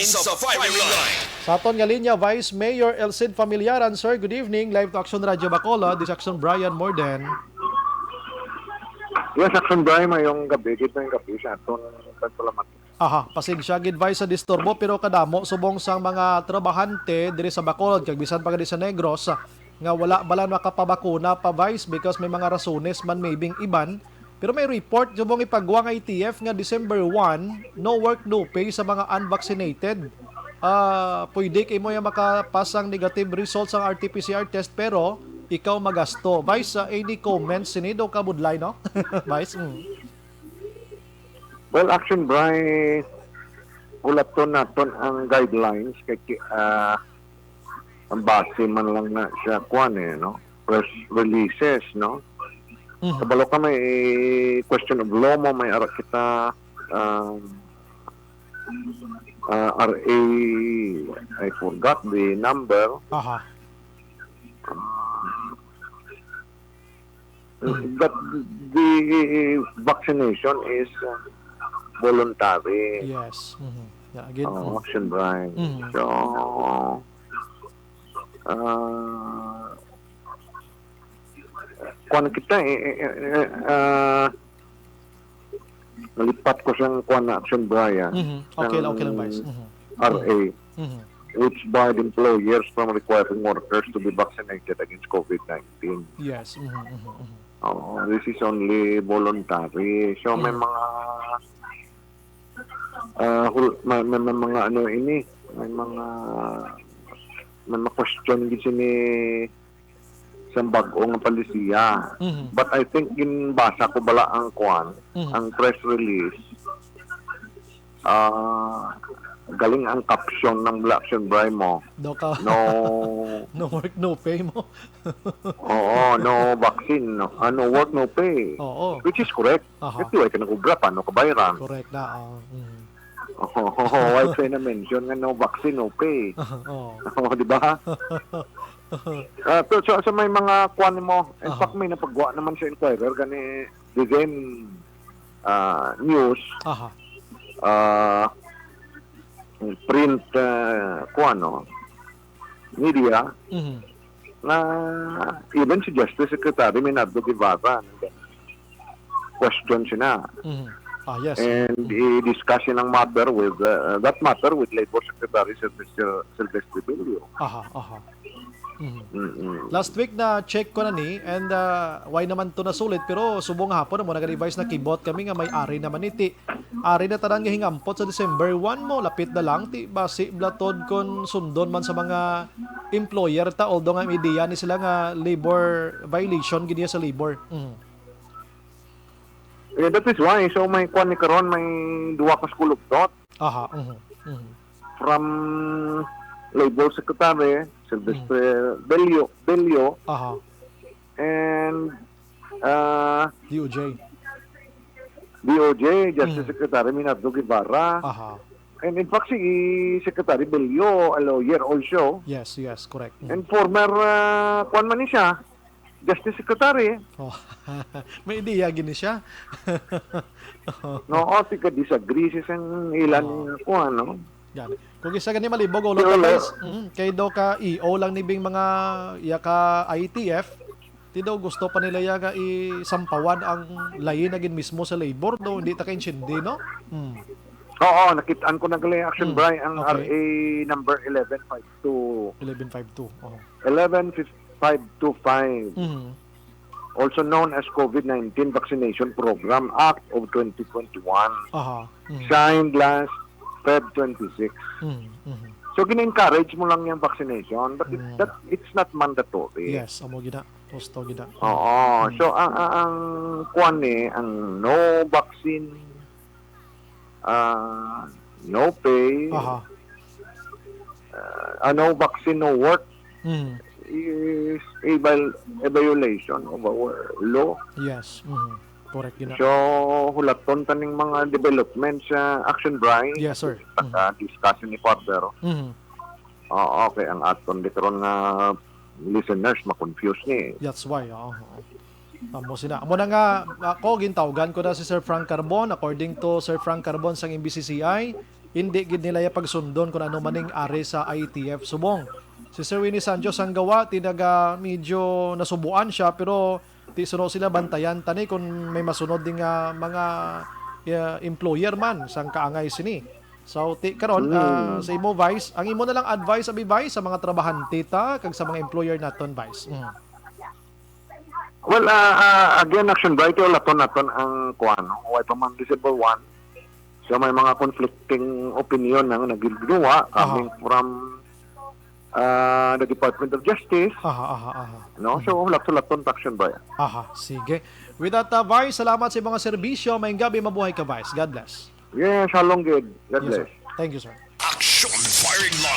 sa Familiaran. Sa aton nga linya, Vice Mayor Elcid Familiaran. Sir, good evening. Live to Action Radio Bacolod. This is Action Brian Morden. Yes, Action Brian, mayong gabi. Dito yung gabi sa aton pagpalamat. Aha, pasensya gid Vice sa disturbo pero kadamo subong sang mga trabahante diri sa Bacolod kag bisan pa gadi sa Negros nga wala bala makapabakuna pa Vice because may mga rasones man maybe iban. Pero may report subong ipagwa nga ITF nga December 1, no work no pay sa mga unvaccinated. Pwede kay mo yung makapasang negative results ang RT-PCR test pero ikaw magasto. Vice, any comments sinido ka budlay no? Vice. Well, Action Brian, hulaton naton ang guidelines kay ang base man lang na siya no? Press releases, no? Kabalo ka may question of law mo, may ara kita RA, I forgot the number. Aha. But the vaccination is voluntary. Yes. Yeah, again. Action Brian. So, kuan kita nalipat ko siyang kuan na Action Brian. Okay lang, Vice. RA. Which barred employers from requiring workers to be vaccinated against COVID-19. Yes. This is only voluntary. So may mga may mga ano ini, may mga question din ni sa bagong palisiya. But I think in basa ko bala ang kuan, ang press release. Galing ang caption ng Action Brian mo. No work, no pay mo. Oo, no vaccine, no work, no pay. Oo. Which is correct. Ito ay kanagubra pa, no kabayaran. Correct na. Why say na mention nga no vaccine, no pay. Di ba? So may mga kwan mo. In fact, may napagawa naman sa Inquirer gani design news. Print media na even si Justice Secretary Minardo Guevara question siya na Yes. and i-discuss ng matter with that matter with Labor Secretary Silvestre Bilio. Last week na check ko na ni and why naman to nasulit pero subong hapon mo nag-advise na kibot kami nga may ari naman iti. Ari na tanan nga hingampot sa December 1 mo lapit na lang ti basi blatod kon sundon man sa mga employer ta although nga idea ni sila nga labor violation gid sa labor. Yeah, that is why so may kwan ni karon may duwa ka school of thought. From Labor Secretary Silvestre Bilio and DOJ Justice Secretary Minardo Guevara and in fact si Secretary Bilio a lawyer also. Yes, correct. And former kwan man ni siya Justice Secretary. May idea gini siya. No, tika disagree siya ilan kwan no. Yan. Kung isa gani malibog ulo ka guys, kay do ka EO lang nibing mga ka ITF, ti daw gusto pa nila ya isampawan ang lain na gin mismo sa labor do hindi ta ka insindi no? Oo, nakitaan ko na gali Action Brian ang RA number 1152. 11525. Also known as COVID-19 Vaccination Program Act of 2021. Signed last Feb 26. So gina-encourage mo lang yung vaccination but it's not mandatory. Yes, amo gina. Gusto gina. Oo. So ang kuan ang no vaccine no pay no vaccine no work is a violation of our law. Yes. Correct gina. So hulaton taning mga development sa Action Brian. Yes, sir. Discussion ni Father. Okay, ang aton ditoron nga listeners ma-confuse ni. That's why. Amo sina. Amo na nga ako gintawgan ko na si Sir Frank Carbon according to Sir Frank Carbon sang MBCCI hindi gid nila ya pagsundon kung ano maning ari sa ITF subong. Si Sir Winnie Sanjos ang gawa tinaga medyo nasubuan siya pero di sunod sila bantayan tani kung may masunod ding mga employer man sang kaangay sini. So ti karon sa imo Vice, ang imo na lang advice abi Vice sa mga trabahante ta kag sa mga employer naton Vice. Well, again, action bright yung naton ang kuan. Why pa man visible one. So may mga conflicting opinion nang nagiginawa coming from the Department of Justice. No? So laton action bright. Sige. With that, Vice, salamat sa mga serbisyo. Mayong gabi, mabuhay ka, Vice. God bless. Yes, halong good. God bless. Sir. Thank you, sir. Action Firing Line.